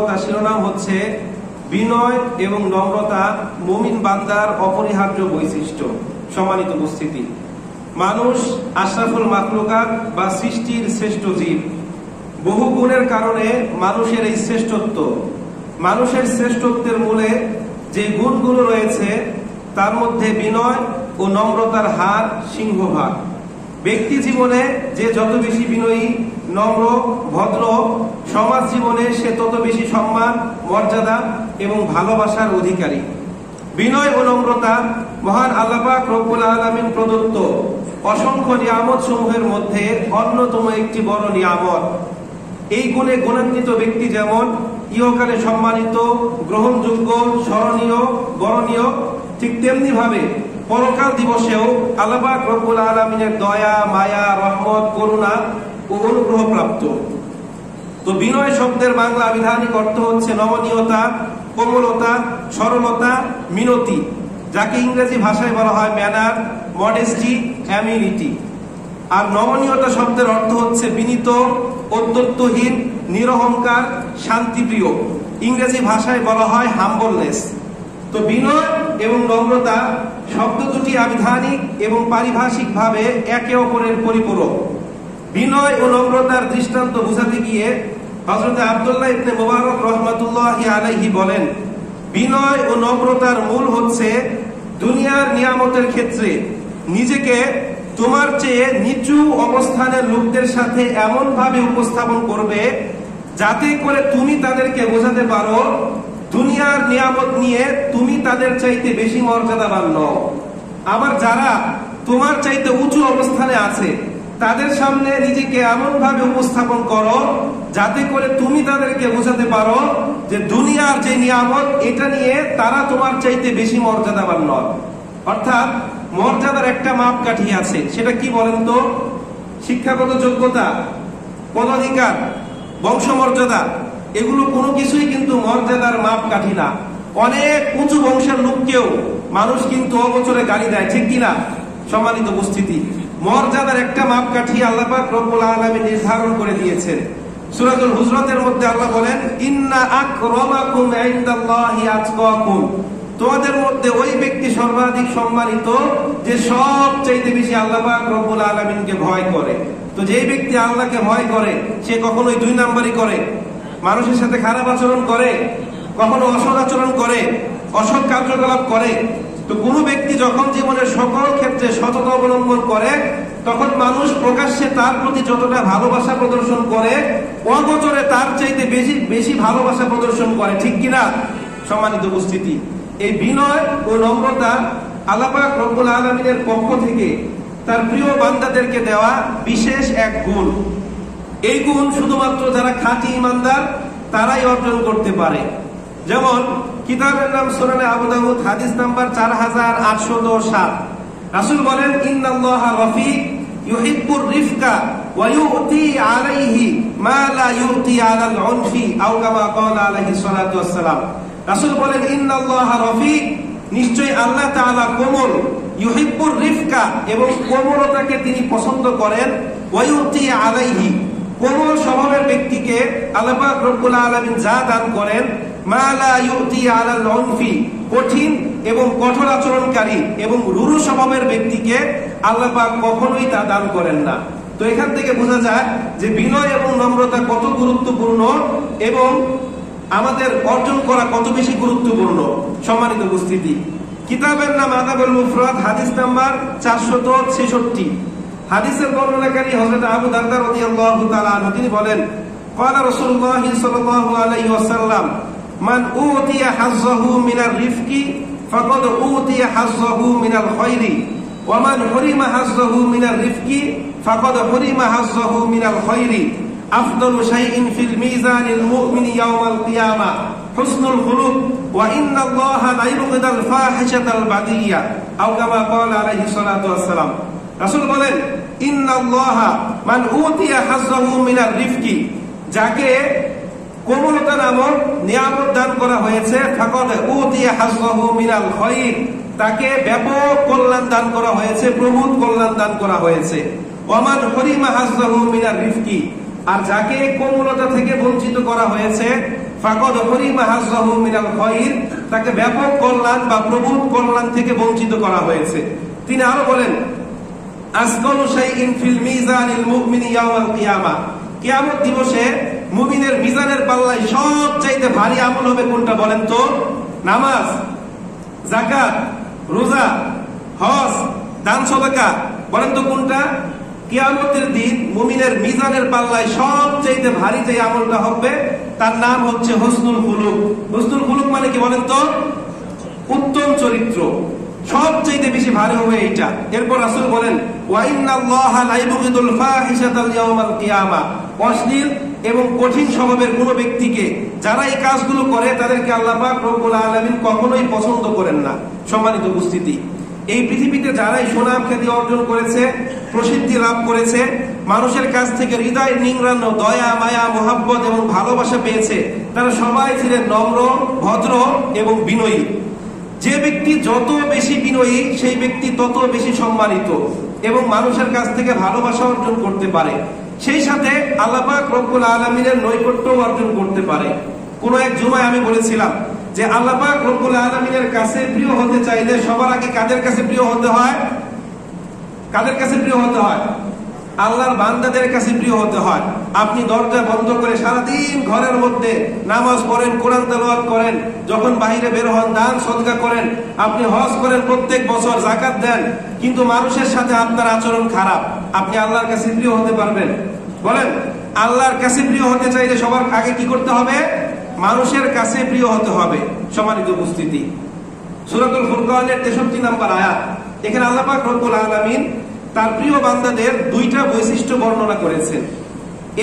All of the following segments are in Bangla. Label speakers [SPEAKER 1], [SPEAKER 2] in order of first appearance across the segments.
[SPEAKER 1] তার শিরোনাম হচ্ছে বিনয় এবং নম্রতা মুমিন বান্দার অপরিহার্য বৈশিষ্ট্য। সম্মানিত উপস্থিতি, মানুষ আশরাফুল মাখলুকাত বা সৃষ্টির শ্রেষ্ঠ জীব। বহু গুণের কারণে মানুষের এই শ্রেষ্ঠত্ব, মানুষের শ্রেষ্ঠত্বের মূলে যে গুণগুলো রয়েছে তার মধ্যে বিনয় ও নম্রতার হার সিংহভাগ। ব্যক্তি জীবনে যে যত বেশি বিনয়ী, নম্র, ভদ্র, সমাজ জীবনে সে তত বেশি সম্মান, মর্যাদা এবং ভালোবাসার অধিকারী। বিনয় ও নম্রতা মহান আল্লাহ পাক রব্বুল আলামিন প্রদত্ত অসংখ্য নিয়ামত সমূহের মধ্যে অন্যতম একটি বড় নিয়ামত। এই গুণে গুণান্বিত ব্যক্তি যেমন ইহকালে সম্মানিত, গ্রহণযোগ্য, স্মরণীয়, বরণীয়, ঠিক তেমনি ভাবে পরকাল দিবসেও আল্লাহ পাক রব্বুল আলামিনের দয়া, মায়া, রহমত, করুণা ও অনুগ্রহ প্রাপ্ত। তো বিনয় শব্দের বাংলা আবিধানিক অর্থ হচ্ছে নমনীয়তা, কোমলতা, সরলতা, মিনতি, যাকে ইংরেজি ভাষায় বলা হয় ম্যানার, মডেস্টি, অ্যামিনিটি। আর নমনীয়তা শব্দের অর্থ হচ্ছে বিনীত, ঔদ্ধত্যহীন, নিরহংকার, শান্তিপ্রিয়, ইংরেজি ভাষায় বলা হয় হাম্বলনেস। তো বিনয় এবং নম্রতা শব্দ দুটি আবিধানিক এবং পারিভাষিক ভাবে একে অপরের পরিপূরক। বিনয় ও নম্রতার দৃষ্টান্ত বোঝাতে গিয়ে হযরত আব্দুল্লাহ ইবনে মুবারক রাহমাতুল্লাহি আলাইহি বলেন, বিনয় ও নম্রতার মূল হচ্ছে দুনিয়ার নিয়ামতের ক্ষেত্রে নিজেকে তোমার চেয়ে নিচু অবস্থানের লোকদের সাথে এমন ভাবে উপস্থাপন করবে যাতে করে তুমি তাদেরকে বোঝাতে পারো দুনিয়ার নিয়ামত নিয়ে তুমি তাদের চাইতে বেশি মর্যাদাবান নও। আবার যারা তোমার চাইতে উঁচু অবস্থানে আছে তাদের সামনে নিজেকে এমন ভাবে উপস্থাপন করো যাতে করে তুমি তাদেরকে বোঝাতে পারো যে দুনিয়ার যে নিয়ামত এটা নিয়ে তারা তোমার চাইতে বেশি মর্যাদাবান নয়। অর্থাৎ মর্যাদার একটা মাপকাঠি আছে, সেটা কি বলেন তো? শিক্ষাগত যোগ্যতা, পদাধিকার, বংশমর্যাদা, এগুলো কোনো কিছুই কিন্তু মর্যাদার মাপকাঠি না। অনেক উঁচু বংশের লোককেও মানুষ কিন্তু অবচরে গালি দেয়, ঠিক কিনা? সম্মানিত উপস্থিতি, মর্যাদার একটা মাপকাঠি আল্লাহ পাক রব্বুল আলামিন নির্ধারণ করে দিয়েছেন। সূরাতুল হুজরাতের মধ্যে আল্লাহ বলেন, ইন্না আকরামাকুম ইনদাল্লাহি আতকাকুম, তোমাদের মধ্যে ওই ব্যক্তি সর্বাধিক সম্মানিত যে সবচাইতে বেশি আল্লাহ পাক রব্বুল আলামিনকে ভয় করে। তো যে ব্যক্তি আল্লাহকে ভয় করে সে কখনোই দুই নাম্বারই করে, মানুষের সাথে খারাপ আচরণ করে, কখনো অসৎ আচরণ করে, অসৎ কার্যকলাপ করে। তো কোন ব্যক্তি যখন জীবনের সকল ক্ষেত্রে সততা অবলম্বন করে তখন মানুষ প্রকাশ্যে তার প্রতি যতটা ভালোবাসা প্রদর্শন করে অগোচরে তার চাইতে বেশি বেশি ভালোবাসা প্রদর্শন করে, ঠিক কিনা? সম্মানিত উপস্থিতি, এই বিনয় ও নম্রতা আল্লাহ পাক রব্বুল আলামিনের পক্ষ থেকে তার প্রিয় বান্দাদেরকে দেওয়া বিশেষ এক গুণ। এই গুণ শুধুমাত্র যারা খাঁটি ঈমানদার তারাই অর্জন করতে পারে। যেমন কিতাবের নাম সুনানে আবু দাউদ, হাদিস নাম্বার 4807, রাসূল বলেন, ইন্নাল্লাহা রাফিক ইউহিব্বুর রিফকা ওয়া ইউতি আলাইহি মা লা ইউতি আলাল উনফি আও কামা ক্বালা আলাইহিস সালাতু ওয়াস সালাম। রাসূল বলেন, ইন্নাল্লাহা রাফিক, নিশ্চয়ই আল্লাহ তাআলা কোমল, ইউহিব্বুর রিফকা, এবং কোমলতাকে তিনি পছন্দ করেন, ওয়া ইউতি আলাইহি, কোমল স্বভাবের ব্যক্তিকে আল্লাহ পাক রব্বুল আলামিন যা দান করেন, মা লা ইউতি আলাল উনফি, কঠিন এবং কঠোর আচরণকারী এবং রূঢ় স্বভাবের ব্যক্তিকে আল্লাহ পাক কখনোই তা দান করেন না। তো এখান থেকে বোঝা যায় যে বিনয় এবং নম্রতা কত গুরুত্বপূর্ণ এবং আমাদের অর্জন করা কত বেশি গুরুত্বপূর্ণ। সম্মানিত উপস্থিতি, কিতাবের নাম আদাবুল মুফরাদ, হাদিস নাম্বার 466। হাদিসের বর্ণনাকারী হযরত আবু দারদা রাদিয়াল্লাহু তাআলা আনহু, তিনি বলেন, ক্বালা রাসূলুল্লাহ সাল্লাল্লাহু আলাইহি ওয়াসাল্লাম, মান উতিয়া হাযযাহু মিনার রিফকি ফাকাদ উতিয়া হাযযাহু মিনাল খায়রি ওয়া মান হুরিমা হাযযাহু মিনার রিফকি ফাকাদ হুরিমা হাযযাহু মিনাল খায়রি। আফদালু শাইইন ফিল মিজানিল মুমিনি ইয়াওমাল কিয়ামা হুসনুল খুলুক ওয়া ইন্নাল্লাহা লা ইউগদাল ফাহিশাতাল বাদিয়া আও কামা ক্বালা আলাইহিস সালাতু ওয়াস সালাম। রাসূল বলেন, ইন্নাল্লাহা মান উতিয়া হাযযাহু মিনার রিফকি, যাকে কোমলতা নামক নিয়ামত দান করা হয়েছে, ফাকাদ উতিয়া হাযযাহু মিনাল খায়র, তাকে ব্যাপক কল্যাণ দান করা হয়েছে, প্রভূত কল্যাণ দান করা হয়েছে। ওয়া মান হুরিমা হাযযাহু মিনার রিফকি, আর যাকে কোমলতা থেকে বঞ্চিত করা হয়েছে, ফাকাদ হুরিমা হাযযাহু মিনাল খায়র, তাকে ব্যাপক কল্যাণ বা প্রভূত কল্যাণ থেকে বঞ্চিত করা হয়েছে। তিনি আরো বলেন, আসকালু শাইইন ফিল মিজানিল মুমিনি ইয়াওমাল কিয়ামা, কিয়ামত দিবসে মুমিনের মিজানের পাল্লায় সবচাইতে ভারী আমল হবে কোনটা বলেন তো? নামাজ, যাকাত, রোজা, হজ, দান সদকা, বলেন তো কোনটা? কিয়ামতের দিন মুমিনের মিজানের পাল্লায় সবচাইতে ভারী যে আমলটা হবে তার নাম হচ্ছে হুসনুল খুলুক। হুসনুল খুলুক মানে কি বলেন তো? উত্তম চরিত্র। সবচাইতে বেশি ভারী হবে এইটা। এরপর রাসূল বলেন, ওয়া ইন্নাল্লাহা লা ইবগিদুল ফাহিশাতাল ইয়াওমাল কিয়ামা, অশ্লীল এবং কঠিন স্বভাবের কোন ব্যক্তিকে যারা এই কাজগুলো করে তাদেরকে আল্লাহ পাক রব্বুল আলামিন কখনোই পছন্দ করেন না। সম্মানিত উপস্থিতি, এই পৃথিবীতে যারাই সুনাম খ্যাতি অর্জন করেছে, প্রসিদ্ধি লাভ করেছে, মানুষের কাছ থেকে হৃদয় নিংড়ানো দয়া, মায়া, মোহাব্বত এবং ভালোবাসা পেয়েছে, তারা সবাই ছিলেন নম্র, ভদ্র এবং বিনয়ী। যে ব্যক্তি যত বেশি বিনয়ী সেই ব্যক্তি তত বেশি সম্মানিত এবং মানুষের কাছ থেকে ভালোবাসা অর্জন করতে পারে, সেই সাথে আল্লাহ পাক রব্বুল আলামিনের নৈকট্য অর্জন করতে পারে। কোন এক জুমায় আমি বলেছিলাম যে আল্লাহ পাক রব্বুল আলামিনের কাছে প্রিয় হতে চাইলে সবার আগে কাদের কাছে প্রিয় হতে হয়? কাদের কাছে প্রিয় হতে হয়? আল্লাহর বান্দাদের কাছে প্রিয় হতে হয়। আপনি দরজা বন্ধ করে সারাদিন ঘরের মধ্যে নামাজ পড়েন, কোরআন তেলাওয়াত করেন, যখন বাইরে বের হন দান সদকা করেন, আপনি হজ করেন প্রত্যেক বছর, যাকাত দেন, কিন্তু মানুষের সাথে আপনার আচরণ খারাপ, আপনি আল্লাহর কাছে প্রিয় হতে পারবেন? বলেন, আল্লাহর কাছে প্রিয় হতে চাইলে সবার আগে কি করতে হবে? মানুষের কাছে প্রিয় হতে হবে। সম্মানিত উপস্থিতি, সূরাতুল ফুরকানের 63 নম্বর আয়াত, এখানে আল্লাহ পাক রব্বুল আলামিন তার প্রিয় বান্দাদের দুইটা বৈশিষ্ট্য বর্ণনা করেছেন।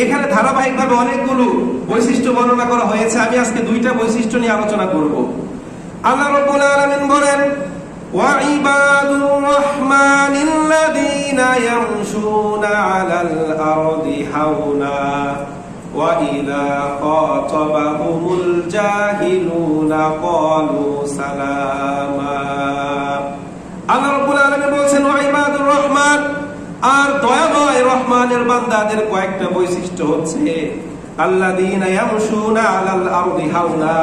[SPEAKER 1] এখানে ধারাবাহিকভাবে অনেকগুলো বৈশিষ্ট্য বর্ণনা করা হয়েছে, আমি আজকে দুইটা বৈশিষ্ট্য নিয়ে আলোচনা করব। আল্লাহ রাব্বুল আলামিন বলেন, ওয়া ইবাদুর রাহমানিল্লাযীনা ইয়ামশুনা আলাল আরদি হাওনা ওয়া ইযা খাতাবাহুমুল জাহিলুনা ক্বালু সালামা। আল্লাহ রাব্বুল আলামিন বলেন, ওয়া ইবাদুর রহমান, আর দয়াময় রহমানের বান্দাদের কয়েকটা বৈশিষ্ট্য হচ্ছে আল্লাযীনা ইয়ামশুনা আলাল আরদি হাওনা,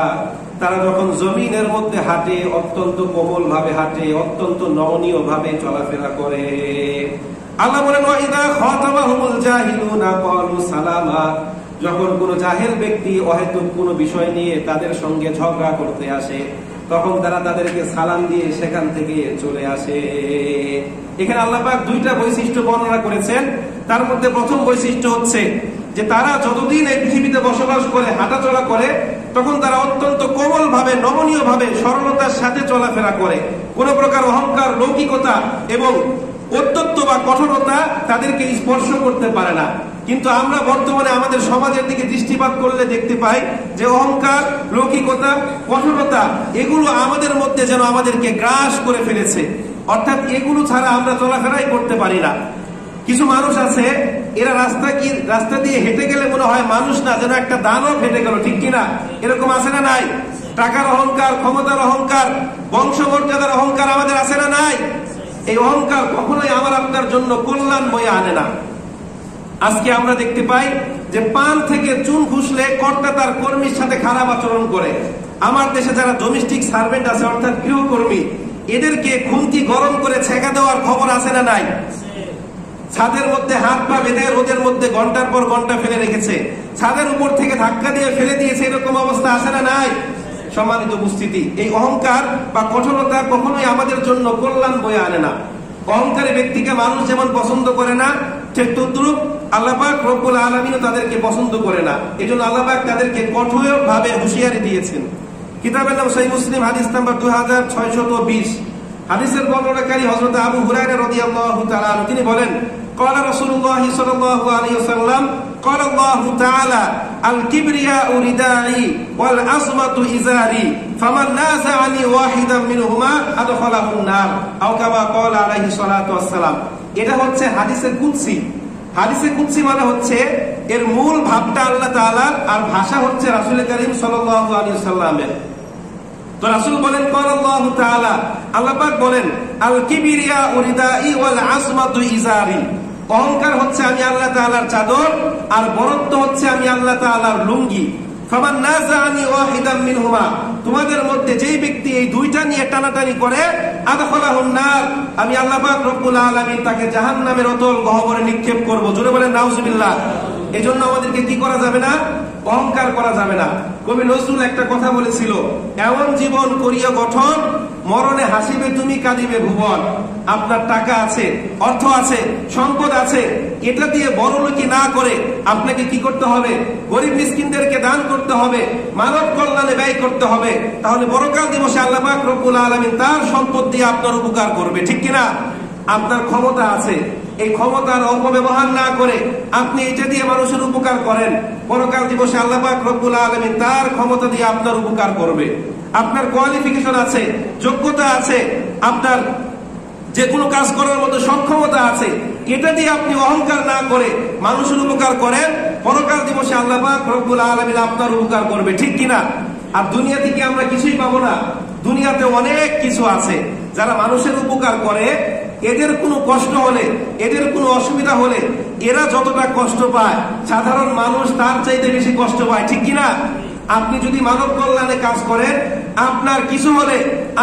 [SPEAKER 1] তারা যখন জমিনের মধ্যে হাঁটে অত্যন্ত কোমল ভাবে হাঁটে, অত্যন্ত নমনীয় ভাবে চলাফেরা করে। আল্লাহ বলেন, ওয়া ইযা খাতাবাহুমুল জাহিলুনা ক্বালু সালামা, যখন কোন জাহেল ব্যক্তি অহেতুক কোন বিষয় নিয়ে তাদের সঙ্গে ঝগড়া করতে আসে তখন তারা তাদেরকে সালাম দিয়ে সেখান থেকে চলে আসে। এখানে আল্লাহ পাক দুইটা বৈশিষ্ট্য বর্ণনা করেছেন। তার মধ্যে প্রথম বৈশিষ্ট্য হচ্ছে যে তারা যতদিন এই পৃথিবীতে বসবাস করে, হাঁটাচলা করে, তখন তারা অত্যন্ত কোমল ভাবে, নমনীয় ভাবে, সরলতার সাথে চলাফেরা করে। কোন প্রকার অহংকার, লৌকিকতা এবং অত্যত্ব বা কঠোরতা তাদেরকে স্পর্শ করতে পারে না। কিন্তু আমরা বর্তমানে আমাদের সমাজের দিকে দৃষ্টিপাত করলে দেখতে পাই যে অহংকার, লৌকিকতা, কঠোরতা এগুলো আমাদের মধ্যে যেন আমাদেরকে গ্রাস করে ফেলেছে। অর্থাৎ এগুলো ছাড়া আমরা চলাফেরাই করতে পারি না। কিছু মানুষ আছে, এরা রাস্তা দিয়ে হেঁটে গেলে মনে হয় মানুষ না, যেন একটা দানব হেঁটে গেল, ঠিক কিনা? এরকম আছে না নাই? টাকার অহংকার, ক্ষমতার অহংকার, বংশমর্যাদার অহংকার আমাদের আছে না নাই? এই অহংকার কখনোই আমার আপনার জন্য কল্যাণ বয়ে আনে না। আজকে আমরা দেখতে পাই যে পান থেকে চুন খুসলে কর্তা তার কর্মীর সাথে খারাপ আচরণ করে। আমার দেশে যারা ডোমেস্টিক সার্ভেন্ট আছে, অর্থাৎ গৃহকর্মী, এদেরকে খুন্তি গরম করে ছেঁকা দেওয়ার খবর আছে না নাই? ছাদের মধ্যে হাত পা বেঁধে রোদের মধ্যে ঘন্টার পর ঘন্টা ফেলে রেখেছে, ছাদের উপর থেকে ধাক্কা দিয়ে ফেলে দিয়েছে, এরকম অবস্থা আছে না নাই? সম্মানিত উপস্থিতি, এই অহংকার বা কঠোরতা কখনোই আমাদের জন্য কল্যাণ বয়ে আনে না। অহংকারী ব্যক্তিকে মানুষ যেমন পছন্দ করে না, ঠিক তদ্রূপ আল্লাহ পাক রব্বুল আলামিনও তাদেরকে পছন্দ করে না। এজন্য আল্লাহ পাক তাদেরকে কঠোর ভাবে হুঁশিয়ারি দিয়েছেন। কিতাবের নাম সহিহ মুসলিম, হাদিস নাম্বার 2620। হাদিসের বর্ণনাকারী হযরত আবু হুরায়রা রাদিয়াল্লাহু তাআলা আনহু, তিনি বলেন, ক্বালা রাসূলুল্লাহ সাল্লাল্লাহু আলাইহি ওয়াসাল্লাম, ক্বালা আল্লাহু তাআলা, আল কিবরিয়াউ রিদাই ওয়াল আযমাতু ইজারি ফামান নাযাআনি ওয়াহিদাম মিনহুমা আদখালাহুন নার, আও কামা ক্বালা আলাইহি সাল্লাতু ওয়াসসালাম। এটা হচ্ছে হাদিসে কুদসি। হাদিসে কুদসি মানে হচ্ছে এর মূল ভাবটা আল্লাহ তাআলার, আর ভাষা হচ্ছে রাসূল করিম সাল্লাল্লাহু আলাইহি ওয়াসাল্লামের। তো রাসূল বলেন, ক্বালা আল্লাহু তাআলা, আল্লাহ পাক বলেন, আল কিবরিয়াউ রিদাই ওয়াল আযমাতু ইজারি, অহংকার হচ্ছে আমি আল্লাহ তাআলার চাদর, আর বরত্ব হচ্ছে আমি আল্লাহ তাআলার লুঙ্গি। ফামান নাযাআনি ওয়াহিদাম মিনহুমা, তোমাদের মধ্যে যেই ব্যক্তি এই দুইটা নিয়ে টানাটানি করে, আদখালাহুন নার, আমি আল্লাহ পাক রব্বুল আলামিন তাকে জাহান্নামের অতল গহ্বরে নিক্ষেপ করব। জোরে বলেন নাউজুবিল্লাহ। এজন্য আমাদেরকে কি করা যাবে না? অহংকার করা যাবে না। কবি নজরুল একটা কথা বলেছিল, এমন জীবন করিয়া গঠন, মরণে হাসিবে তুমি কাঁদিবে ভুবন। আপনার টাকা আছে, অর্থ আছে, সম্পদ আছে, এটা দিয়ে বড়লোকি না করে আপনাকে কি করতে হবে? গরিব মিসকিনদেরকে দান করতে হবে, মানব কল্যাণে ব্যয় করতে হবে। তাহলে পরকাল দিবসে আল্লাহ পাক রব্বুল আলামিন তার সম্পদ দিয়ে আপনার উপকার করবে, ঠিক কিনা? আপনার ক্ষমতা আছে, এই ক্ষমতার অপব্যবহার না করে আপনি এটা দিয়ে মানুষের উপকার করেন, পরকাল দিবসে আল্লাহ পাক রব্বুল আলামিন তার ক্ষমতা দিয়ে আপনার উপকার করবে। আপনার কোয়ালিফিকেশন আছে, যোগ্যতা আছে, আপনার যে কোনো কাজ করার মতো সক্ষমতা আছে, এটা দিয়ে আপনি অহংকার না করে মানুষের উপকার করেন, পরকাল দিবসে আল্লাহ পাক রব্বুল আলামিন আপনার উপকার করবে, ঠিক কিনা? আর দুনিয়া থেকে আমরা কিছুই পাবো না, দুনিয়াতে অনেক কিছু আছে। যারা মানুষের উপকার করে, এদের কোনো কষ্ট হলে, এদের কোনো অসুবিধা হলে এরা যতটা কষ্ট পায়, সাধারণ মানুষ তার চাইতে বেশি কষ্ট পায়, ঠিক কিনা? আপনি যদি মানব কল্যাণে কাজ করেন, আপনার কিছু হলে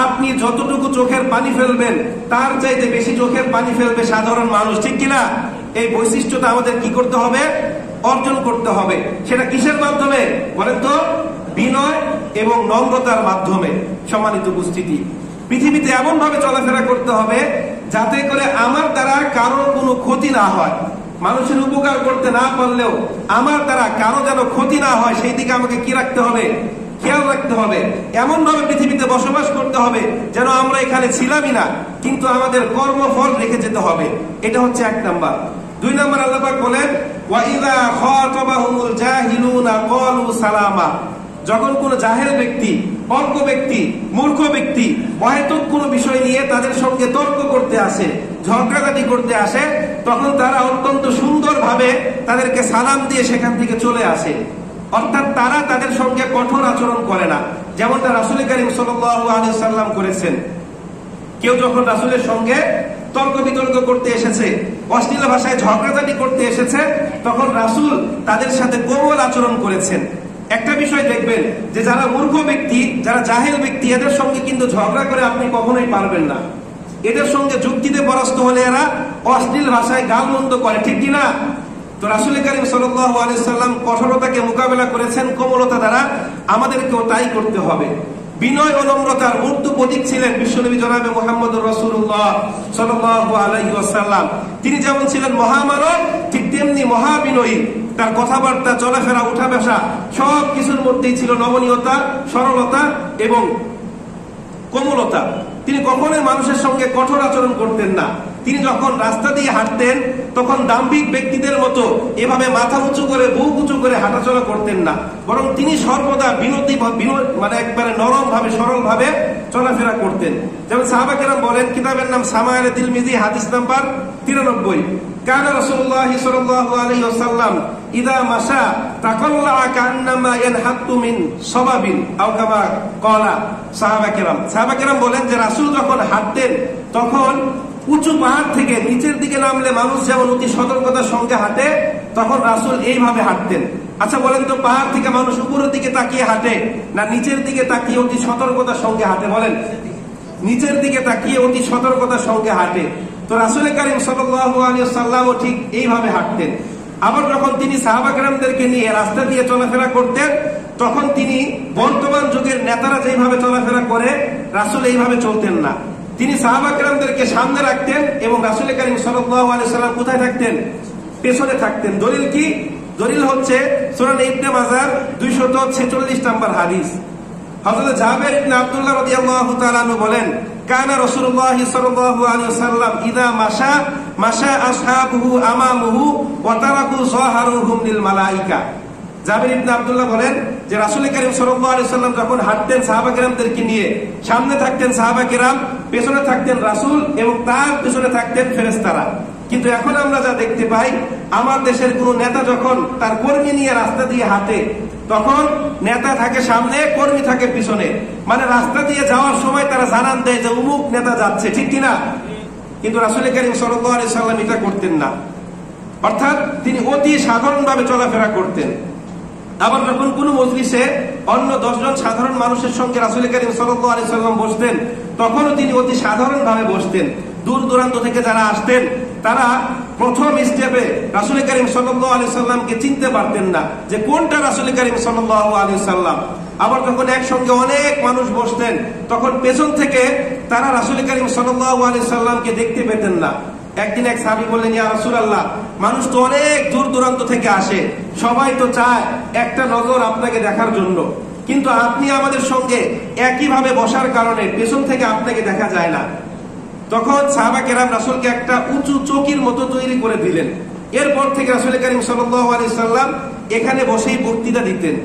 [SPEAKER 1] আপনি যতটুকু চোখের পানি ফেলবেন তার চাইতে বেশি চোখের পানি ফেলবে সাধারণ মানুষ, ঠিক কিনা? এই বৈশিষ্ট্যটা আমাদের কি করতে হবে? অর্জন করতে হবে। সেটা কিসের মাধ্যমে বলেন তো? বিনয় এবং নম্রতার মাধ্যমে। সম্মানিত উপস্থিতি, পৃথিবীতে এমন ভাবে চলাফেরা করতে হবে যাতে করে আমার দ্বারা কারো কোনো ক্ষতি না হয়। মানুষের উপকার করতে না পারলেও আমার দ্বারা কারো যেন ক্ষতি না হয়, সেই দিকে আমাকে কি রাখতে হবে? খেয়াল রাখতে হবে। এমন ভাবে পৃথিবীতে বসবাস করতে হবে যেন আমরা এখানে ছিলামই না, কিন্তু আমাদের কর্মফল রেখে যেতে হবে। এটা হচ্ছে 1 নাম্বার। 2 নাম্বার, আল্লাহ পাক বলেন, ওয়া ইযা খাতাবাহুমুল জাহিলুনা ক্বালু সালামা। যখন কোন জাহেল ব্যক্তি, অজ্ঞ ব্যক্তি, মূর্খ ব্যক্তি অহেতুক কোনো বিষয় নিয়ে তাদের সঙ্গে তর্ক করতে আসে, ঝগড়াঝাটি করতে আসে, তখন তারা অত্যন্ত সুন্দরভাবে তাদেরকে সালাম দিয়ে সেখান থেকে চলে আসে। অর্থাৎ তারা তাদের সঙ্গে কঠোর আচরণ করে না, যেমনটা রাসূল করিম সাল্লাল্লাহু আলাইহি সাল্লাম করেছেন। কেউ যখন রাসূলের সঙ্গে তর্ক বিতর্ক করতে এসেছে, অশ্লীল ভাষায় ঝগড়াঝাটি করতে এসেছে, তখন রাসূল তাদের সাথে কোমল আচরণ করেছেন। একটা বিষয় দেখবেন যে যারা মূর্খ ব্যক্তি, যারা জাহেল ব্যক্তি, এদের সঙ্গে কিন্তু ঝগড়া করে আপনি কখনোই পারবেন না। এদের সঙ্গে যুক্তিতে পরাস্ত হলে এরা অশ্লীল ভাষায় গালমন্দ করে, ঠিক কিনা? তো রাসূল করিম সাল্লাল্লাহু আলাইহি সাল্লাম কঠোরতাকে মোকাবেলা করেছেন কোমলতা দ্বারা, আমাদেরকেও তাই করতে হবে। বিনয় ও নম্রতার মূর্ত প্রতীক ছিলেন বিশ্বনবী জনাবে মুহাম্মদুর রাসূলুল্লাহ সাল্লাল্লাহু আলাইহি ওয়াসাল্লাম। তিনি যেমন ছিলেন মহামানব, ঠিক তেমনি মহাবিনয়ী। তার কথাবার্তা, চলাফেরা, উঠা বসা সব কিছুর মধ্যেই ছিল নমনীয়তা, সরলতা এবং কোমলতা। তিনি কখনোই মানুষের সঙ্গে কঠোর আচরণ করতেন না। তিনি যখন রাস্তা দিয়ে হাঁটতেন তখন দাম্ভিক ব্যক্তিদের মতো এভাবে মাথা উঁচু করে, বুক উঁচু করে হাঁটাচলা করতেন না, বরং তিনি সর্বদা মানে একবারে নরম ভাবে, সরল ভাবে চলাফেরা করতেন। যেমন সাহাবা কেরাম বলেন, কিতাবের নাম সামায়েল তিরমিজি, হাদিস নাম্বার 93, কানা রাসূলুল্লাহ সাল্লাল্লাহু আলাইহি ওয়াসাল্লাম ইদা মাশা তাকাল্লা কান্নামা ইয়ানহাতু মিন সাবাবিন আও কামা ক্বালা। সাহাবা কেরাম বলেন যে রাসূল যখন হাঁটতেন তখন উঁচু পাহাড় থেকে নিচের দিকে নামলে মানুষ যেমন অতি সতর্কতার সঙ্গে হাঁটে, তখন রাসূল এইভাবে হাঁটতেন। আচ্ছা বলেন তো, পাহাড় থেকে মানুষ উপরের দিকে তাকিয়ে হাঁটে না নিচের দিকে তাকিয়ে অতি সতর্কতার সঙ্গে হাঁটে? বলেন, নিচের দিকে তাকিয়ে অতি সতর্কতার সঙ্গে হাঁটে। তো রাসূল করিম সাল্লাল্লাহু আলাইহি ওয়াসাল্লামও ঠিক এইভাবে হাঁটতেন। আবার যখন তিনি সাহাবা কেরামদেরকে নিয়ে রাস্তা দিয়ে চলাফেরা করতেন, তখন তিনি বর্তমান যুগের নেতারা যেভাবে চলাফেরা করে, রাসূল এইভাবে চলতেন না। তিনি সাহাবা কেরামদেরকে সামনে রাখতেন এবং রাসূল করিম সাল্লাল্লাহু আলাইহি ওয়াসাল্লাম কোথায় থাকতেন? পেছনে থাকতেন। দলিল কি? দলিল হচ্ছে সুনান ইবনে মাজাহ 246 নম্বর হাদিস। হযরত জাবের ইবনে আব্দুল্লাহ রাদিয়াল্লাহু তাআলা আনহু বলেন, কানা রাসূলুল্লাহ সাল্লাল্লাহু আলাইহি ওয়াসাল্লাম ইযা মাশা আসহাবুহু আমামুহু ওয়া তারাকু যাহারুহুম লিল মালায়েকা। জাবের ইবনে আব্দুল্লাহ বলেন যে রাসূল করিম সাল্লাল্লাহু আলাইহি ওয়াসাল্লাম যখন হাঁটতেন সাহাবা কেরামদেরকে নিয়ে, সামনে থাকতেন সাহাবা কেরাম, পেছনে থাকতেন রাসূল এবং তার পেছনে থাকতেন ফেরেশতারা। কিন্তু এখন আমরা যা দেখতে পাই, আমার দেশের কোন নেতা যখন তার কর্মী নিয়ে রাস্তা দিয়ে হাঁটে, তখন নেতা থাকে সামনে, কর্মী থাকে পিছনে। মানে রাস্তা দিয়ে যাওয়ার সময় তারা জানান দেয় যে অমুক নেতা যাচ্ছে, ঠিক কিনা? কিন্তু রাসূল করিম সাল্লাল্লাহু আলাইহি ওয়াসাল্লাম এটা করতেন না। অর্থাৎ তিনি অতি সাধারণভাবে চলাফেরা করতেন। আবার যখন কোন মজলিসে অন্য 10 জন সাধারণ মানুষের সঙ্গে রাসূল করিম সাল্লাল্লাহু আলাইহি সাল্লাম বসতেন, তখনও তিনি অতি সাধারণ ভাবে বসতেন। দূর দূরান্ত থেকে যারা আসতেন তারা প্রথম স্টেপে রাসূল করিম সাল্লাল্লাহু আলাইহি সাল্লামকে চিনতে পারতেন না যে কোনটা রাসূল করিম সাল্লাল্লাহু আলাইহি সাল্লাম। আবার যখন একসঙ্গে অনেক মানুষ বসতেন তখন পেছন থেকে তারা রাসূল করিম সাল্লাল্লাহু আলাইহি সাল্লামকে দেখতে পেতেন না। একদিন এক সাহাবী বললেন, ইয়া রাসূলুল্লাহ, মানুষ তো অনেক দূর দূরান্ত থেকে আসে, সবাই তো চায় একটা নজর আপনাকে দেখার জন্য, কিন্তু আপনি আমাদের সঙ্গে একইভাবে বসার কারণে পেছন থেকে আপনাকে দেখা যায় না। তখন সাহাবা কেরাম রাসূলকে একটা উঁচু চৌকির মতো তৈরি করে দিলেন। এরপর থেকে রাসূল করিম সাল্লাল্লাহু আলাইহি সাল্লাম এখানে বসেই বক্তৃতা দিতেন।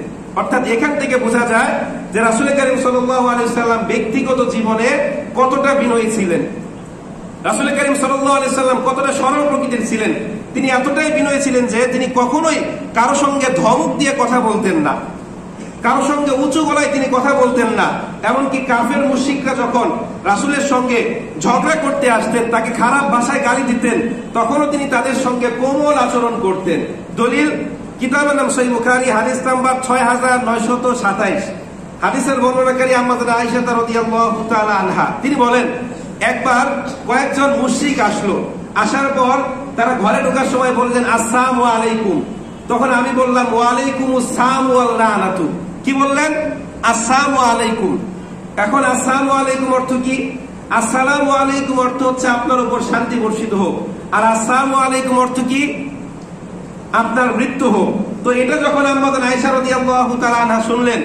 [SPEAKER 1] অর্থাৎ এখান থেকে বোঝা যায় যে রাসূল করিম সাল্লাল্লাহু আলাইহি সাল্লাম ব্যক্তিগত জীবনে কতটা বিনয়ী ছিলেন, রাসূল করিম সাল্লাল্লাহু আলাইহি সাল্লাম কতটা সরল প্রকৃতির ছিলেন। তিনি এতটাই বিনয়ী ছিলেন যে তিনি কখনোই কারো সঙ্গে ধমক দিয়ে কথা বলতেন না, কারো সঙ্গে উঁচু গলায় তিনি কথা বলতেন না। এমনকি কাফের মুশরিকরা যখন রাসূলের সঙ্গে ঝগড়া করতে আসতেন, তাকে খারাপ ভাষায় গালি দিতেন, তখনও তিনি তাদের সঙ্গে কোমল আচরণ করতেন। দলিল কিতাবের নাম সহিহ বুখারী, হাদিস নাম্বার 6927। হাদিসের বর্ণনাকারী আম্মা আয়েশা রাদিয়াল্লাহু তাআলা আনহা, তিনি বলেন, একবার কয়েকজন মুশরিক আসলো, আসার পর তারা ঘরে ঢোকার সময় বললেন, আসসালামু আলাইকুম। তখন আমি বললাম, ওয়া আলাইকুমুস সালাম ওয়াল লানাতু। কি বললেন? আসসালামু আলাইকুম। এখন আসসালামু আলাইকুম অর্থ কি? আসসালামু আলাইকুম অর্থ হচ্ছে আপনার উপর শান্তি বর্ষিত হোক, আর আসসালামু আলাইকুম অর্থ কি? আপনার মৃত্যু হোক। তো এটা যখন আম্মা আয়েশা রাদিয়াল্লাহু তাআলা আনহা শুনলেন,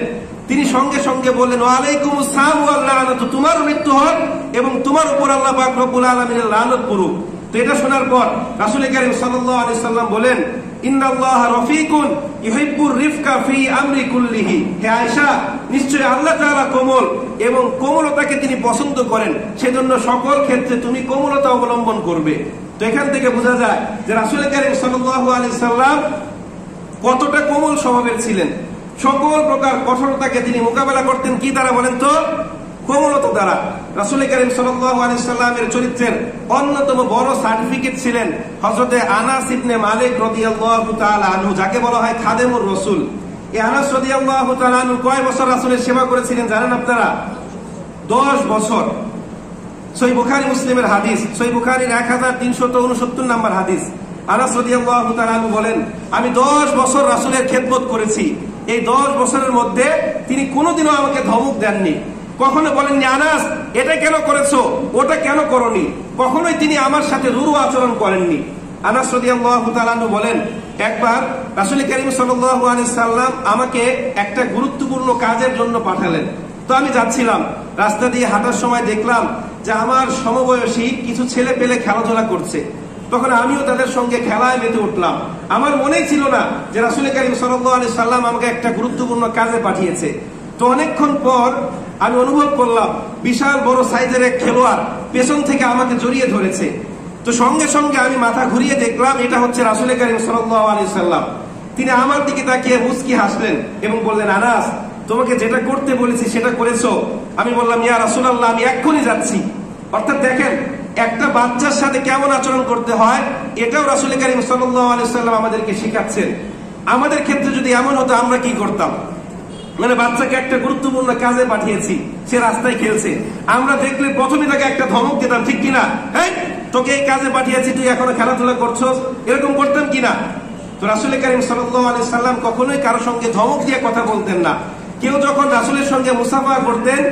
[SPEAKER 1] তিনি সঙ্গে সঙ্গে বললেন, ওয়া আলাইকুমুস সালাম ওয়াল লানাতু, তোমার মৃত্যু হোক এবং তোমার উপর আল্লাহ পাক রব্বুল আলামিনের লানত পড়ুক। তো এটা শোনার পর রাসূল করিম সাল্লাল্লাহু আলাইহি সাল্লাম বলেন, ইন্নাল্লাহা রাফিকুন ইউহিব্বুর রিফকা ফি আমরি কুল্লিহি। হে আয়েশা, নিশ্চয়ই আল্লাহ তাআলা কোমল এবং কোমলতাকে তিনি পছন্দ করেন, সেজন্য সকল ক্ষেত্রে তুমি কোমলতা অবলম্বন করবে। তো এখান থেকে বোঝা যায় যে রাসূল করিম সাল্লাল্লাহু আলাইহি সাল্লাম কতটা কোমল স্বভাবের ছিলেন। সকল প্রকার কঠোরতাকে তিনি মোকাবেলা করতেন কি দ্বারা বলেন তো? কোমলতা দ্বারা। রাসূল করিম সাল্লাল্লাহু আলাইহি সাল্লামের চরিত্রের অন্যতম বড় সার্টিফিকেট ছিলেন হযরতে আনাস ইবনে মালিক রাদিয়াল্লাহু তাআলা আনহু, যাকে বলা হয় খাদেমুর রাসূল। এই আনাস রাদিয়াল্লাহু তাআলা আনহু কয় বছর রাসূলের সেবা করেছিলেন জানেন আপনারা? 10 বছর। সহিহ বুখারী মুসলিমের হাদিস, সহিহ বুখারীর 1369 নম্বর হাদিস। আনাস রাদিয়াল্লাহু তাআলা আনহু বলেন, আমি 10 বছর রাসূলের খেদমত করেছি। এই 10 বছরের মধ্যে তিনি কোনোদিনও আমাকে ধমক দেননি, কখনো বলেননি আনাস এটা কেন করেছো, ওটা কেন করনি। কখনোই তিনি আমার সাথে রূঢ় আচরণ করেননি। আনাস রাদিয়াল্লাহু তাআলা আনহু বলেন, একবার রাসূল করিম সাল্লাল্লাহু আলাইহি সাল্লাম আমাকে একটা গুরুত্বপূর্ণ কাজের জন্য পাঠালেন। তো আমি যাচ্ছিলাম, রাস্তা দিয়ে হাঁটার সময় দেখলাম যে আমার সমবয়সী কিছু ছেলে পেলে খেলাধুলা করছে। তখন আমিও তাদের সঙ্গে খেলায় মেতে উঠলাম। আমার মনেই ছিল না যে রাসূল করিম সাল্লাল্লাহু আলাইহি সাল্লাম আমাকে একটা গুরুত্বপূর্ণ কাজে পাঠিয়েছে। তো অনেকক্ষণ পর আমি অনুভব করলাম বিশাল বড় সাইজের এক খেলোয়াড় পেছন থেকে আমাকে জড়িয়ে ধরেছে। তো সঙ্গে সঙ্গে আমি মাথা ঘুরিয়ে দেখলাম এটা হচ্ছে রাসূল করিম সাল্লাল্লাহু আলাইহি সাল্লাম। তিনি আমার দিকে তাকিয়ে মুচকি হাসলেন এবং বললেন, আনাস তোমাকে যেটা করতে বলেছি সেটা করেছো? আমি বললাম, ইয়া রাসূলুল্লাহ, আমি এক্ষুনি যাচ্ছি। অর্থাৎ দেখেন একটা বাচ্চার সাথে কেমন আচরণ করতে হয় এটাও রাসূল করিম সাল্লাল্লাহু আলাইহি সাল্লাম আমাদেরকে শেখাচ্ছেন। আমাদের ক্ষেত্রে যদি এমন হতো আমরা কি করতাম? মানে বাচ্চাকে একটা গুরুত্বপূর্ণ কাজে পাঠিয়েছি, সে রাস্তায় খেলছে, আমরা দেখলে প্রথমে তাকে একটা ধমক দিতাম, ঠিক কিনা? হ্যাঁ, তোকে এই কাজে পাঠিয়েছি, তুই এখনো খেলাধুলা করছস, এরকম করতাম কিনা? তো রাসূল করিম সাল্লাল্লাহু আলাইহি সাল্লাম কখনোই কারো সঙ্গে ধমক দিয়ে কথা বলতেন না। কেউ যখন রাসূলের সঙ্গে মুসাফা করতেন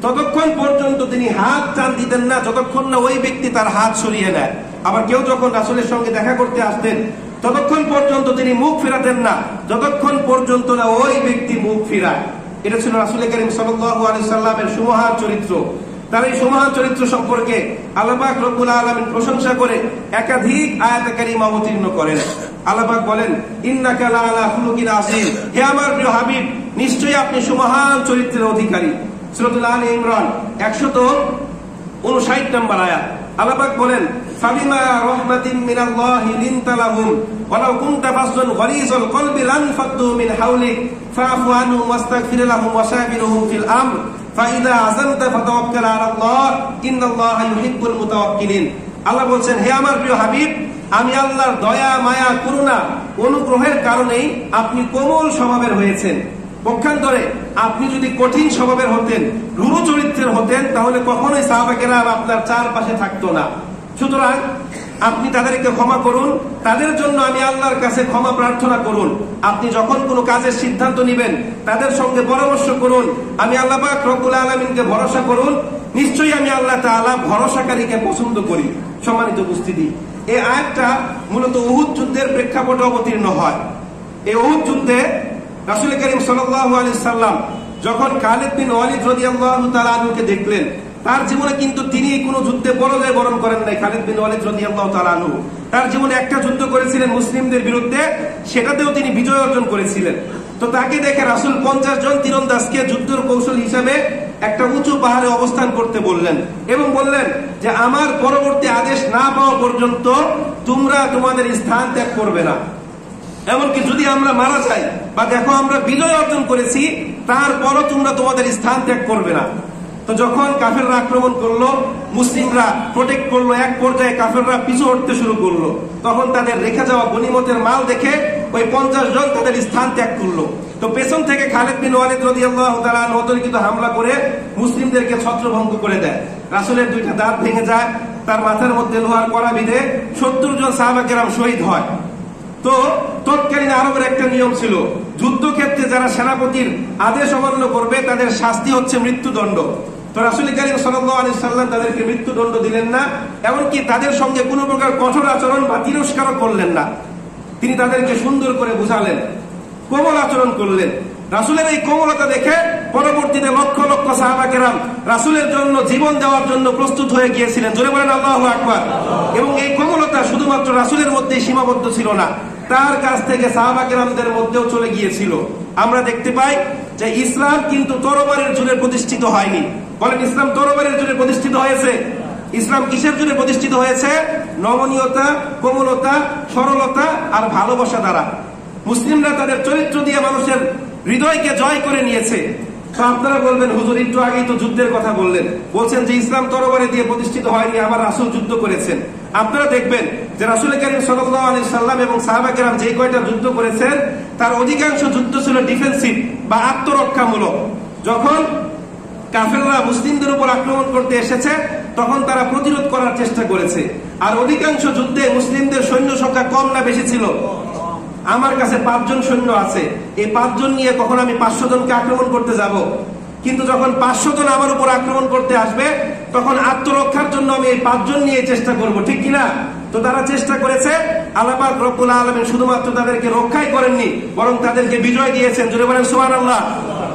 [SPEAKER 1] ততক্ষণ পর্যন্ত তিনি হাত টান দিতেন না যতক্ষণ না ওই ব্যক্তি তার হাত সরিয়ে নেয়। আবার কেউ যখন রাসূলের সঙ্গে দেখা করতে আসতেন ততক্ষণ পর্যন্ত তিনি মুখ ফেরাতেন না যতক্ষণ পর্যন্ত না ওই ব্যক্তি মুখ ফিরায়। এটা ছিল রাসূল করিম সাল্লাল্লাহু আলাইহি সাল্লামের সুমহান চরিত্র। তার এই সুমহান চরিত্র সম্পর্কে আল্লাহ পাক রব্বুল আলামিন প্রশংসা করে একাধিক আয়াতে কারিমা অবতীর্ণ করেন। আল্লাহ পাক বলেন, ইন্নাকা লাআলা খুলুকিন আযীম। হে আমার প্রিয় হাবিব, নিশ্চয়ই আপনি সুমহান চরিত্রের অধিকারী। সূরাতুল আলে ইমরান 159 নম্বর আয়াত। আল্লাহ পাক বলেন, ফাবিমা রাহমাতিন মিনাল্লাহি লিনতা লাহুম ওয়ালাউ কুনতা ফাযযান গলিযাল কলবি লানফাদ্দু মিন হাওলিক ফাআফু আনহুম ওয়াস্তাগফির লাহুম ওয়াশাবিরহুম ফিল আমর ফাইযা আযামতা ফাতাওয়াক্কাল আলাল্লাহ ইন্নাল্লাহা ইউহিব্বুল মুতাওয়াক্কিলিন। আল্লাহ বলেন, হে আমার প্রিয় হাবিব, আমি আল্লাহর দয়া, মায়া, করুণা, অনুগ্রহের কারণেই আপনি কোমল স্বভাবের হয়েছেন। পক্ষান্তরে আপনি যদি কঠিন স্বভাবের হতেন, রূঢ় চরিত্রের হতেন, তাহলে কখনোই সাহাবায়ে কেরাম আপনার চারপাশে থাকতো না। সুতরাং আপনি তাদেরকে ক্ষমা করুন, তাদের জন্য আমি আল্লাহর কাছে ক্ষমা প্রার্থনা করুন। আপনি যখন কোনো কাজের সিদ্ধান্ত নেবেন তাদের সঙ্গে পরামর্শ করুন, আমি আল্লাহ পাক রব্বুল আলামিনকে ভরসা করুন, নিশ্চয়ই আমি আল্লাহ তাআলা ভরসাকারীকে পছন্দ করি। সম্মানিত উপস্থিতি, এই আয়াতটা মূলত উহুদ যুদ্ধের প্রেক্ষাপটে অবতীর্ণ হয়। এই উহুদ যুদ্ধে রাসূল করিম সাল্লাল্লাহু আলাইহি সাল্লাম যখন খালিদ বিন ওয়ালিদ রাদিয়াল্লাহু তাআলা আনহুকে দেখলেন, তার জীবনে কিন্তু তিনি কোনো যুদ্ধে পরাজয় বরণ করেন নাই। খালিদ বিন ওয়ালিদ রাদিয়াল্লাহু তাআলা আনহু তার জীবনে একটা যুদ্ধ করেছিলেন মুসলিমদের বিরুদ্ধে, সেটাতেও তিনি বিজয় অর্জন করেছিলেন। তো তাকে দেখে রাসূল 50 জন তীরন্দাজকে যুদ্ধের কৌশল হিসাবে একটা উঁচু পাহাড়ে অবস্থান করতে বললেন এবং বললেন যে আমার পরবর্তী আদেশ না পাওয়া পর্যন্ত তোমরা তোমাদের স্থান ত্যাগ করবে না। এমনকি যদি আমরা মারা যাই বা দেখো আমরা বিজয় অর্জন করেছি, তারপরও তোমরা তোমাদের স্থান ত্যাগ করবে না। তো যখন কাফেররা আক্রমণ করলো, মুসলিমরা প্রোটেক্ট করলো, এক পর্যায়ে কাফেররা পিছু হটতে শুরু করলো, তখন তাদের রেখে যাওয়া গনিমতের মাল দেখে ওই 50 জন তাদের স্থান ত্যাগ করলো। তো পেছন থেকে খালিদ বিন ওয়ালিদ রাদিয়াল্লাহু তাআলা অতর্কিত হামলা করে মুসলিমদেরকে ছত্রভঙ্গ করে দেয়। রাসূলের 2টা দাঁত ভেঙে যায়, তার মাথার মধ্যে লোহার কড়া বিঁধে 70 জন সাহাবা কেরাম শহীদ হয়। তো তৎকালীন আরবের একটা নিয়ম ছিল, যুদ্ধক্ষেত্রে যারা সেনাপতির আদেশ অমান্য করবে তাদের শাস্তি হচ্ছে মৃত্যুদণ্ড। তো রাসূল করিম সাল্লাল্লাহু আলাইহি সাল্লাম তাদেরকে মৃত্যুদণ্ড দিলেন না, এমনকি তাদের সঙ্গে কোনো প্রকার কঠোর আচরণ বা তিরস্কারও করলেন না। তিনি তাদেরকে সুন্দর করে বুঝালেন, কোমল আচরণ করলেন। রাসূলের এই কোমলতা দেখে পরবর্তীতে লক্ষ লক্ষ সাহাবা কেরাম রাসূলের জন্য জীবন দেওয়ার জন্য প্রস্তুত হয়ে গিয়েছিলেন। জোরে বলেন আল্লাহু আকবার। এবং এই কোমলতা শুধুমাত্র রাসূলের মধ্যেই সীমাবদ্ধ ছিল না, তার কাছ থেকে সাহাবা কেরামদের মধ্যেও চলে গিয়েছিল। আমরা দেখতে পাই যে ইসলাম কিন্তু তরবারির জোরে প্রতিষ্ঠিত হয়নি। বলেন, ইসলাম তরবারির জোরে প্রতিষ্ঠিত হয়েছে? ইসলাম কিসের জোরে প্রতিষ্ঠিত হয়েছে? নমনীয়তা, কোমলতা, সরলতা আর ভালোবাসা দ্বারা। মুসলিমরা তাদের চরিত্র দিয়ে মানুষের হৃদয়কে জয় করে নিয়েছে। তো আপনারা বলবেন, হুজুর একটু আগেই তো যুদ্ধের কথা বললেন, বলছেন যে ইসলাম তরবারি দিয়ে প্রতিষ্ঠিত হয়নি, আমার রাসূল যুদ্ধ করেছেন। আপনারা দেখবেন যে রাসূল করিম সাল্লাল্লাহু আলাইহি সাল্লাম এবং সাহাবা কেরাম যে কয়টা যুদ্ধ করেছেন তার অধিকাংশ যুদ্ধ ছিল ডিফেন্সিভ বা আত্মরক্ষামূলক। যখন কাফেররা মুসলিমদের উপর আক্রমণ করতে এসেছে তখন তারা প্রতিরোধ করার চেষ্টা করেছে। আর অধিকাংশ যুদ্ধে মুসলিমদের সৈন্য সংখ্যা কম না বেশি ছিল? আমার কাছে 5 জন সৈন্য আছে, এই 5 জন নিয়ে কখন আমি 500 জনকে আক্রমণ করতে যাব? কিন্তু যখন 500 জন আমার উপর আক্রমণ করতে আসবে তখন আত্মরক্ষার জন্য আমি এই 5 জন নিয়ে চেষ্টা করব, ঠিক কিনা? তো তারা চেষ্টা করেছে। আল্লাহ পাক রব্বুল আলামিন শুধুমাত্র তাদেরকে রক্ষাই করেননি, বরং তাদেরকে বিজয় দিয়েছেন। জোরে বলেন সুবহানাল্লাহ।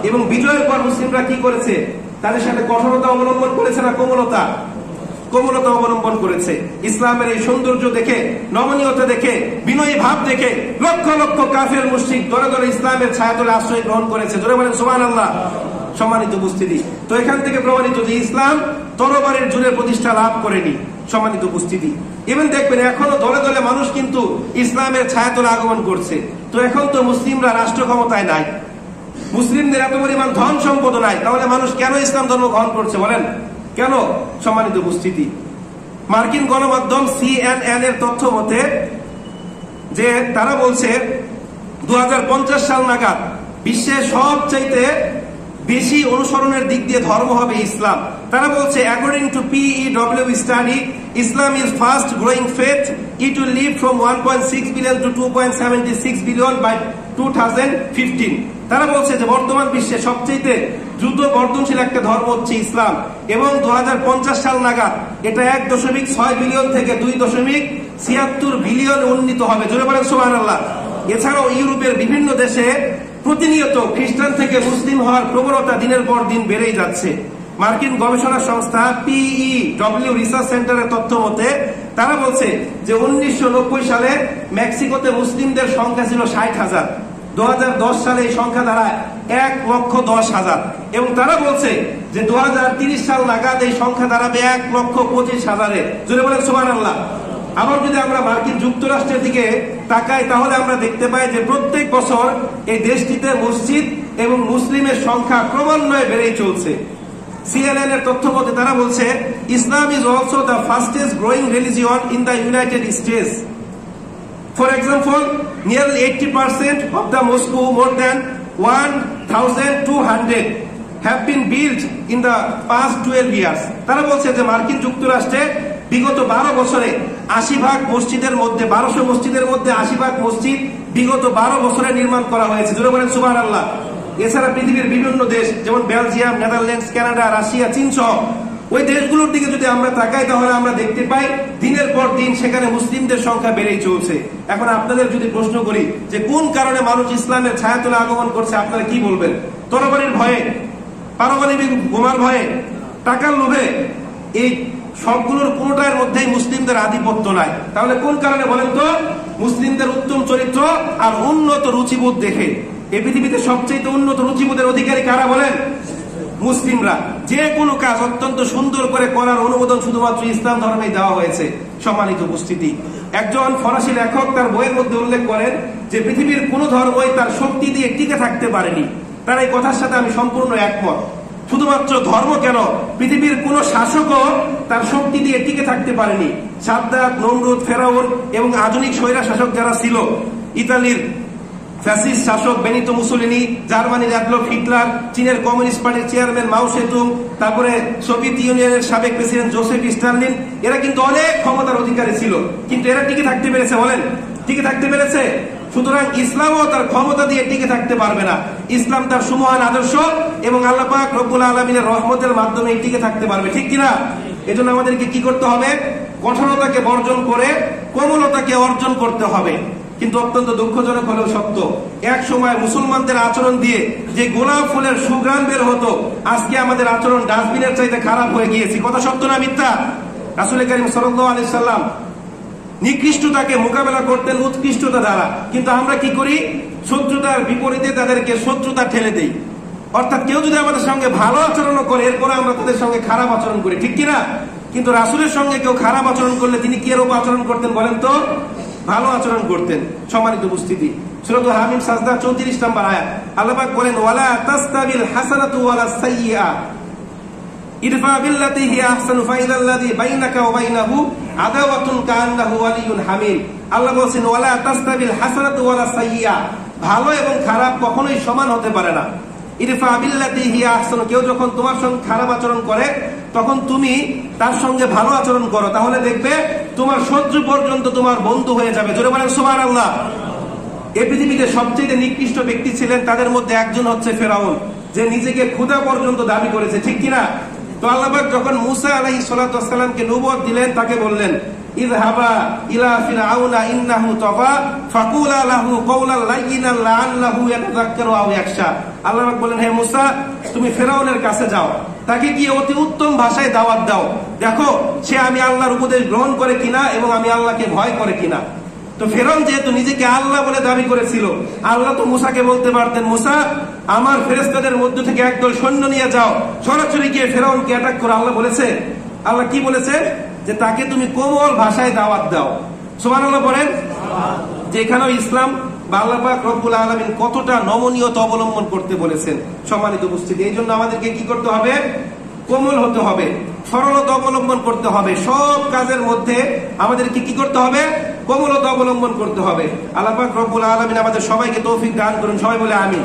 [SPEAKER 1] এবং বিজয়ের পর মুসলিমরা কি করেছে? তাদের সাথে কঠোরতা অবলম্বন করেছে না কোমলতা? কোমলতা অবলম্বন করেছে। ইসলামের এই সৌন্দর্য দেখে, নমনীয়তা দেখে, বিনয়ী ভাব দেখে লক্ষ লক্ষ কাফের মুশরিক দলে দলে ইসলামের ছায়াতলে আশ্রয় গ্রহণ করেছে। জোরে বলেন সুবহানাল্লাহ। সম্মানিত উপস্থিতি, তো এখান থেকে প্রমাণিত যে ইসলাম তরবারির জোরে প্রতিষ্ঠা লাভ করেনি। সম্মানিত উপস্থিতি, ইভেন দেখবেন এখনো দলে দলে মানুষ কিন্তু ইসলামের ছায়াতলে আগমন করছে। তো এখন তো মুসলিমরা রাষ্ট্র ক্ষমতায় নাই, মুসলিমদের এত পরিমাণ ধন সম্পদ নাই, তাহলে মানুষ কেন ইসলাম ধর্ম গ্রহণ করছে বলেন? কেন? সম্মানিত উপস্থিতি, মার্কিন গণমাধ্যম CNN এর তথ্য মতে যে তারা বলছে 2050 সাল নাগাদ বিশ্বের সবচাইতে বেশি অনুসরণের দিক দিয়ে ধর্ম হবে ইসলাম। তারা বলছে according to PEW study, Islam is fast growing faith. It will leap from 1.6 billion to 2.76 billion by 2015. তারা বলছে যে বর্তমান বিশ্বে সবচেয়ে দ্রুত বর্ধনশীল একটা ধর্ম হচ্ছে ইসলাম এবং 2050 সাল নাগাদ এটা 1.6 বিলিয়ন থেকে 2.76 বিলিয়ন উন্নীত হবে। জোরে বলেন সুবহানাল্লাহ। এছাড়াও ইউরোপের বিভিন্ন দেশে প্রতিনিয়ত খ্রিস্টান থেকে মুসলিম হওয়ার প্রবণতা দিনের পর দিন বেড়েই যাচ্ছে। মার্কিন গবেষণা সংস্থা PEW রিসার্চ সেন্টারের তথ্য মতে তারা বলছে যে 1990 সালে মেক্সিকোতে মুসলিমদের সংখ্যা ছিল 60,000, 2010 সালে এই সংখ্যা দাঁড়ায় 1,10,000 এবং তারা বলছে যে 2030 সাল নাগাদ এই সংখ্যা দাঁড়াবে 1,25,000-এ। জোরে বলেন সুবহানাল্লাহ। আবার যদি আমরা মার্কিন যুক্তরাষ্ট্রের দিকে তাকাই তাহলে আমরা দেখতে পাই যে প্রত্যেক বছর এই দেশটিতে মসজিদ এবং মুসলিমের সংখ্যা ক্রমান্বয়ে বেড়েই চলছে। CNN এর তথ্য মতে তারা বলছে Islam is also the fastest growing religion in the United States For example, nearly 80% of the Moscow, more than 1,200 have been built in the past 12 years. তারা বলছে যে মার্কিন যুক্তরাষ্ট্রে বিগত 12 বছরে 80% মসজিদের মধ্যে 1200 মসজিদের মধ্যে 80% মসজিদ বিগত 12 বছরে নির্মাণ করা হয়েছে। জোরে বলেন সুবহানাল্লাহ। এছাড়া পৃথিবীর বিভিন্ন দেশ যেমন বেলজিয়াম, নেদারল্যান্ডস, কানাডা, রাশিয়া, চীন সহ ওই দেশগুলোর দিকে যদি আমরা তাকাই তাহলে আমরা দেখতে পাই দিনের পর দিন সেখানে মুসলিমদের সংখ্যা বেড়েই চলছে। এখন আপনাদের যদি প্রশ্ন করি যে কোন কারণে মানুষ ইসলামের ছায়াতলে আগমন করছে, আপনারা কি বলবেন? তরবারির ভয়ে, পারমাণবিক বোমার ভয়ে, টাকার লোভে? এই সবগুলোর কোনটার মধ্যেই মুসলিমদের আধিপত্য নাই। তাহলে কোন কারণে বলেন তো? মুসলিমদের উত্তম চরিত্র আর উন্নত রুচিবোধ দেখে। এই পৃথিবীতে সবচেয়ে উন্নত রুচিবোধের অধিকারী কারা বলেন? মুসলিমরা। যে কোনো কাজ অত্যন্ত সুন্দর করে করার অনুমোদন শুধুমাত্র ইসলাম ধর্মেই দেওয়া হয়েছে। সম্মানিত উপস্থিতি, একজন ফরাসি লেখক তার বইয়ের মধ্যে উল্লেখ করেন যে পৃথিবীর কোন ধর্মই তার শক্তি দিয়ে টিকে থাকতে পারেনি। তার এই কথার সাথে আমি সম্পূর্ণ একমত। শুধুমাত্র ধর্ম কেন, পৃথিবীর কোন শাসকও তার শক্তি দিয়ে টিকে থাকতে পারেনি। সাদ্দাত, নমরুদ, ফেরাউন এবং আধুনিক স্বৈরা শাসক যারা ছিল, ইতালির ফ্যাসিস্ট শাসক বেনিতো মুসোলিনি, জার্মানির অ্যাডলফ হিটলার, চীনের কমিউনিস্ট পার্টির চেয়ারম্যান মাও সেতুং, তারপরে সোভিয়েত ইউনিয়নের সাবেক প্রেসিডেন্ট জোসেফ স্টালিন, এরা কিন্তু অনেক ক্ষমতার অধিকারী ছিল, কিন্তু এরা টিকে থাকতে পেরেছে? বলেন, টিকে থাকতে পেরেছে? সুতরাং ইসলামও তার ক্ষমতা দিয়ে টিকে থাকতে পারবে না। ইসলাম তার সুমহান আদর্শ এবং আল্লাহ পাক রব্বুল আলামিনের রহমতের মাধ্যমে টিকে থাকতে পারবে, ঠিক কিনা? এজন্য আমাদেরকে কি করতে হবে? কঠোরতাকে বর্জন করে কোমলতাকে অর্জন করতে হবে। কিন্তু অত্যন্ত দুঃখজনক হলেও সত্য, এক সময় মুসলমানদের আচরণ দিয়ে যে গোলাপ ফুলের সুঘ্রাণ বের হতো, আজকে আমাদের আচরণ ডাস্টবিনের চাইতে খারাপ হয়ে গিয়েছে। কথা সত্য না মিথ্যা? রাসূল করিম সাল্লাল্লাহু আলাইহি সাল্লাম নিকৃষ্টতাকে মোকাবেলা করতেন উৎকৃষ্টতা দ্বারা, কিন্তু আমরা কি করি? শত্রুতার বিপরীতে তাদেরকে শত্রুতা ঠেলে দেই। অর্থাৎ কেউ যদি আমাদের সঙ্গে ভালো আচরণ করে, এরপরে আমরা তাদের সঙ্গে খারাপ আচরণ করি, ঠিক কিনা? কিন্তু রাসূলের সঙ্গে কেউ খারাপ আচরণ করলে তিনি কি এরকম আচরণ করতেন বলেন তো? ভালো আচরণ করতেন। সম্মানিত উপস্থিতি, সূরা হামিম সাজদা 34 নম্বর আয়াত আল্লাহ পাক বলেন, ওয়ালা তাসতাবিল হাসানাতু ওয়ালা সাইয়্যা ইদফা বিল্লাতি হিয়া আহসানু ফাইদাল্লাযী বাইনাকা ওয়া বাইনাহু আদাওয়াতুন কাআন্নাহু ওয়ালিয়ুন হামিম। আল্লাহ বলেন, ওয়ালা তাসতাবিল হাসানাতু ওয়ালা সাইয়্যা, ভালো এবং খারাপ কখনোই সমান হতে পারে না। ইদফা বিল্লাতি হিয়া আহসানু, কেউ যখন তোমার সঙ্গে খারাপ আচরণ করে তখন তুমি তার সঙ্গে ভালো আচরণ করো, তাহলে দেখবে তোমার শত্রু পর্যন্ত তোমার বন্ধু হয়ে যাবে। জোরে বলেন সুবহানাল্লাহ। এই পৃথিবীতে সবচেয়ে নিকৃষ্ট ব্যক্তি ছিলেন, তাদের মধ্যে একজন হচ্ছে ফেরাউন, যে নিজেকে খোদা পর্যন্ত দাবি করেছে, ঠিক কিনা? তো আল্লাহ পাক যখন মুসা আলাইহিস সালাতু ওয়াস সালামকে নবুয়ত দিলেন, তাকে বললেন, ইযহাবা ইলা ফিরআউনা ইন্নাহু তাগা ফাকুলা লাহু কওলান লাইয়িনান লাআল্লাহু ইয়াতাযাক্কারু আও ইয়াখশা। আল্লাহ পাক বলেন, হে মুসা, তুমি ফেরাউনের কাছে যাও, তাকে গিয়ে অতি উত্তম ভাষায় দাওয়াত দাও, দেখো সে আমি আল্লাহর উপদেশ গ্রহণ করে কিনা এবং আমি আল্লাহকে ভয় করে কিনা। তো ফেরাউন যেহেতু নিজেকে আল্লাহ বলে দাবি করেছিল, আল্লাহ তো মুসাকে বলতে পারতেন, মুসা আমার ফেরেশতাদের মধ্য থেকে একদল সৈন্য নিয়ে যাও, সরাসরি গিয়ে ফেরাউনকে অ্যাটাক করো। আল্লাহ বলেছে, আল্লাহ কি বলেছে? যে তাকে তুমি কোমল ভাষায় দাওয়াত দাও। সুবহানাল্লাহ বলেন। যেখানেও ইসলাম বা আল্লাহ পাক রব্বুল আলামিন কতটা নমনীয়তা অবলম্বন করতে বলেছেন। সম্মানিত উপস্থিতি, এই জন্য আমাদেরকে কি করতে হবে? কোমল হতে হবে, সরলতা অবলম্বন করতে হবে। সব কাজের মধ্যে আমাদেরকে কি করতে হবে? কোমলতা অবলম্বন করতে হবে। আল্লাহ পাক রব্বুল আলামিন আমাদের সবাইকে তৌফিক দান করুন। সবাই বলে আমিন।